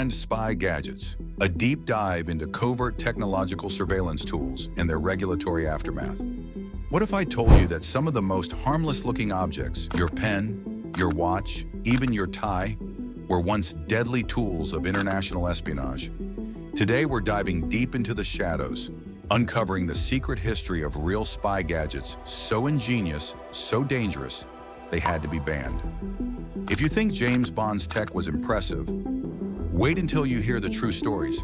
Unbanned Spy Gadgets, a deep dive into covert technological surveillance tools and their regulatory aftermath. What if I told you that some of the most harmless-looking objects, your pen, your watch, even your tie, were once deadly tools of international espionage? Today, we're diving deep into the shadows, uncovering the secret history of real spy gadgets so ingenious, so dangerous, they had to be banned. If you think James Bond's tech was impressive, wait until you hear the true stories.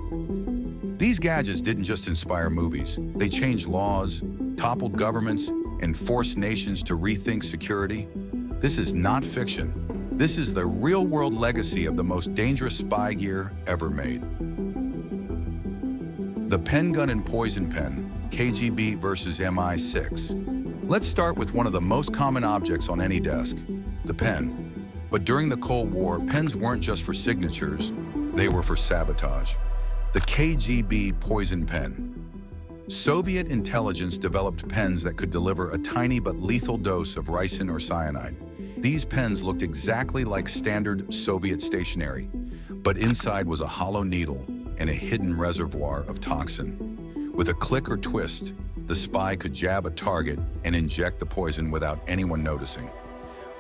These gadgets didn't just inspire movies. They changed laws, toppled governments, and forced nations to rethink security. This is not fiction. This is the real-world legacy of the most dangerous spy gear ever made. The pen gun and poison pen, KGB versus MI6. Let's start with one of the most common objects on any desk, the pen. But during the Cold War, pens weren't just for signatures, they were for sabotage. The KGB poison pen. Soviet intelligence developed pens that could deliver a tiny but lethal dose of ricin or cyanide. These pens looked exactly like standard Soviet stationery, but inside was a hollow needle and a hidden reservoir of toxin. With a click or twist, the spy could jab a target and inject the poison without anyone noticing.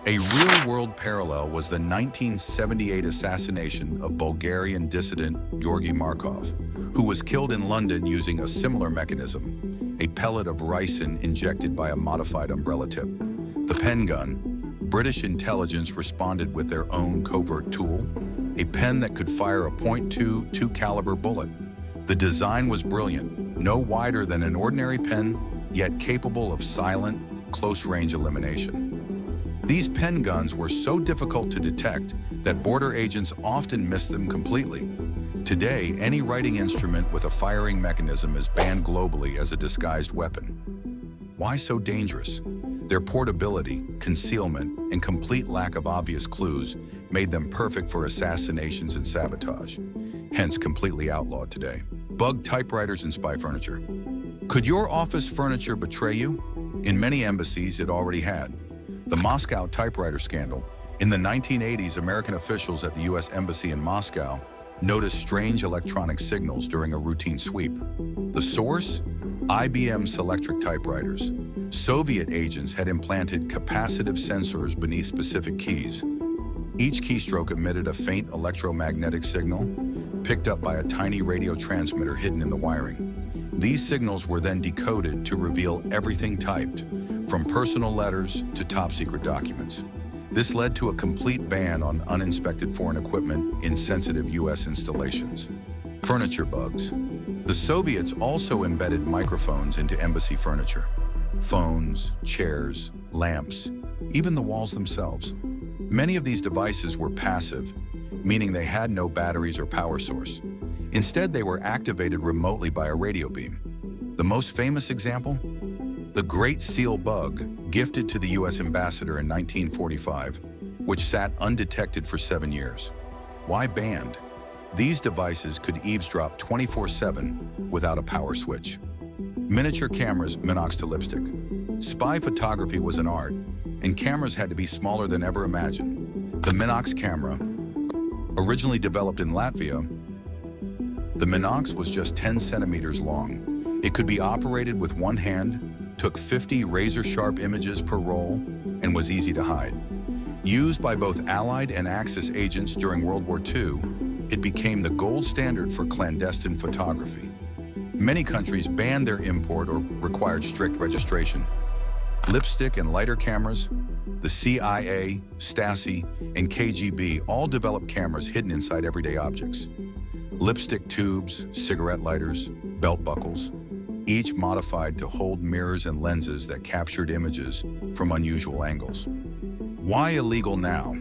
A real-world parallel was the 1978 assassination of Bulgarian dissident Georgy Markov, who was killed in London using a similar mechanism, a pellet of ricin injected by a modified umbrella tip. The pen gun, British intelligence responded with their own covert tool, a pen that could fire a .22 caliber bullet. The design was brilliant, no wider than an ordinary pen, yet capable of silent, close-range elimination. These pen guns were so difficult to detect that border agents often missed them completely. Today, any writing instrument with a firing mechanism is banned globally as a disguised weapon. Why so dangerous? Their portability, concealment, and complete lack of obvious clues made them perfect for assassinations and sabotage, hence completely outlawed today. Bugged typewriters and spy furniture. Could your office furniture betray you? In many embassies, it already had. The Moscow typewriter scandal. In the 1980s, American officials at the U.S. Embassy in Moscow noticed strange electronic signals during a routine sweep. The source? IBM Selectric typewriters. Soviet agents had implanted capacitive sensors beneath specific keys. Each keystroke emitted a faint electromagnetic signal, picked up by a tiny radio transmitter hidden in the wiring. These signals were then decoded to reveal everything typed, from personal letters to top-secret documents. This led to a complete ban on uninspected foreign equipment in sensitive U.S. installations. Furniture bugs. The Soviets also embedded microphones into embassy furniture. Phones, chairs, lamps, even the walls themselves. Many of these devices were passive, meaning they had no batteries or power source. Instead, they were activated remotely by a radio beam. The most famous example? The Great Seal bug, gifted to the U.S. ambassador in 1945, which sat undetected for 7 years. Why banned? These devices could eavesdrop 24/7 without a power switch. Miniature cameras, Minox to lipstick. Spy photography was an art, and cameras had to be smaller than ever imagined. The Minox camera, originally developed in Latvia, the Minox was just 10 centimeters long. It could be operated with one hand, took 50 razor-sharp images per roll, and was easy to hide. Used by both Allied and Axis agents during World War II, it became the gold standard for clandestine photography. Many countries banned their import or required strict registration. Lipstick and lighter cameras, the CIA, Stasi, and KGB all developed cameras hidden inside everyday objects. Lipstick tubes, cigarette lighters, belt buckles, each modified to hold mirrors and lenses that captured images from unusual angles. Why illegal now?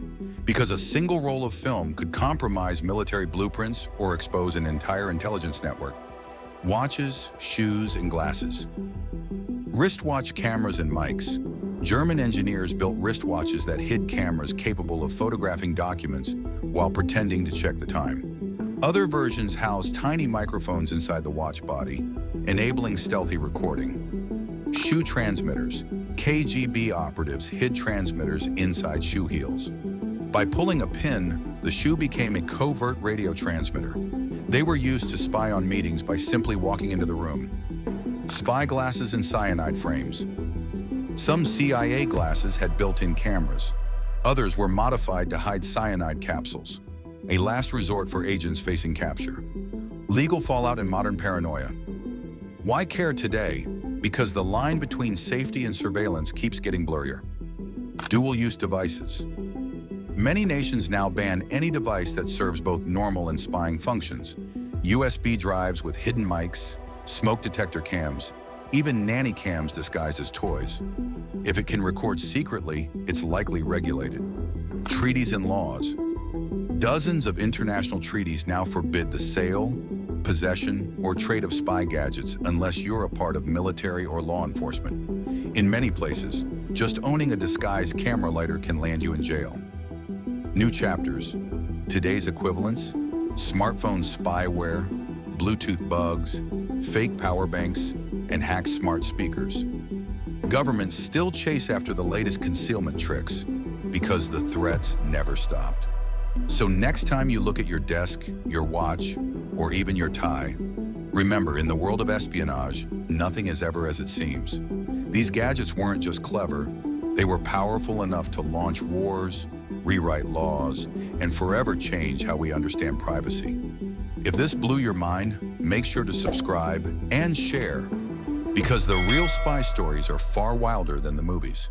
Because a single roll of film could compromise military blueprints or expose an entire intelligence network. Watches, shoes, and glasses. Wristwatch cameras and mics. German engineers built wristwatches that hid cameras capable of photographing documents while pretending to check the time. Other versions housed tiny microphones inside the watch body, enabling stealthy recording. Shoe transmitters. KGB operatives hid transmitters inside shoe heels. By pulling a pin, the shoe became a covert radio transmitter. They were used to spy on meetings by simply walking into the room. Spy glasses and cyanide frames. Some CIA glasses had built-in cameras. Others were modified to hide cyanide capsules, a last resort for agents facing capture. Legal fallout in modern paranoia. Why care today? Because the line between safety and surveillance keeps getting blurrier. Dual-use devices. Many nations now ban any device that serves both normal and spying functions. USB drives with hidden mics, smoke detector cams, even nanny cams disguised as toys. If it can record secretly, it's likely regulated. Treaties and laws. Dozens of international treaties now forbid the sale, possession, or trade of spy gadgets unless you're a part of military or law enforcement. In many places, just owning a disguised camera lighter can land you in jail. New chapters. Today's equivalents: smartphone spyware, Bluetooth bugs, fake power banks, and hacked smart speakers. Governments still chase after the latest concealment tricks because the threats never stopped. So next time you look at your desk, your watch, or even your tie, remember, in the world of espionage, nothing is ever as it seems. These gadgets weren't just clever, they were powerful enough to launch wars, rewrite laws, and forever change how we understand privacy. If this blew your mind, make sure to subscribe and share, because the real spy stories are far wilder than the movies.